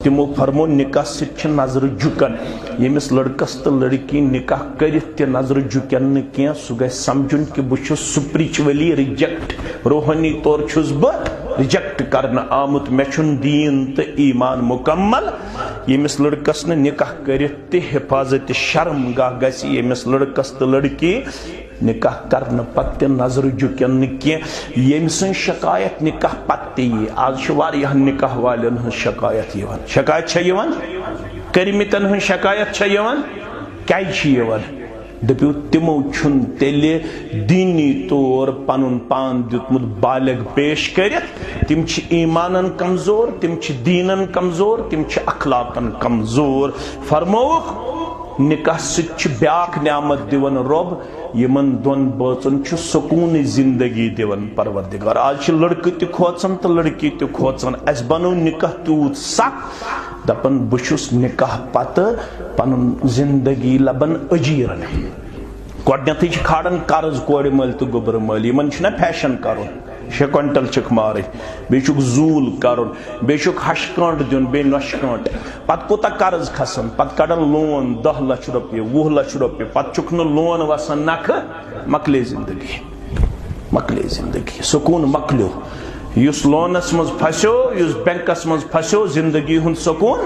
تمو فرمو نکاح سچ نظر جھکن یمس لڑکس تو لڑکی نکاح کرت تہ نظر جھکن کی سہ گژھِ سمجھن کہ بہ سپرچولی ریجیکٹ روحانی طور چھس بہ ریجیکٹ کرنا آمت مے چھن دین تو ایمان مکمل یمس لڑکس نے نکاح کرت تہ حفاظت شرم گاہ گژھِ یمس لڑکس تو لڑکی نکاح کرنا پتہ نظر جھکن کی یم سن شکایت نکاح پتہ یہ آج واریاہ نکاح والن ہن شکایت یوان شکایت چھ یوان کرمتن ہن شکایت چھ یوان کیا چھ یوان دپیو تمو چھن تیلے دینی طور پنن پان دیتمت بالغ پیش کرت تم چھ ایمانن کمزور تم چھ دینن کمزور تم چھ اخلاقن کمزور فرموک نکاح سچ بیاک نعمت دیون رب یمن دون بچن چھ سکون زندگی دیون پروردگار آج لڑکہ تہ کھوچن تو لڑکی تہ کھوچن اس بنو نکاح تیوت سخت دپن بچھس نکاح پتہ پنن زندگی لبن اجیرن گۄڈنیتھٕے چھِ کھالان قرض کورِ مٲلۍ تہٕ گوٚبرٕ مٲلۍ یمن چھُنہ فیشن کرُن 6 کوینٹل چھکھ مارٕنۍ بیٚیہِ چھُکھ زوٗل کرُن بیٚیہِ چھُکھ ہشہِ کٲنٛٹہٕ دیُن بیٚیہِ نۄشہِ کٲنٛٹہٕ پتہٕ کوٗتاہ قرض کھسان پتہٕ کڑان لون 10 لچھ رۄپیہِ 20 لچھ رۄپیہِ پتہٕ چھُکھ نہٕ لون وسان نکھٕ مکلے زندگی سکوٗن مکلیو یُس لونس منٛز پھسیو یُس بینکس منٛز پھسیو زندگی ہُنٛد سکوٗن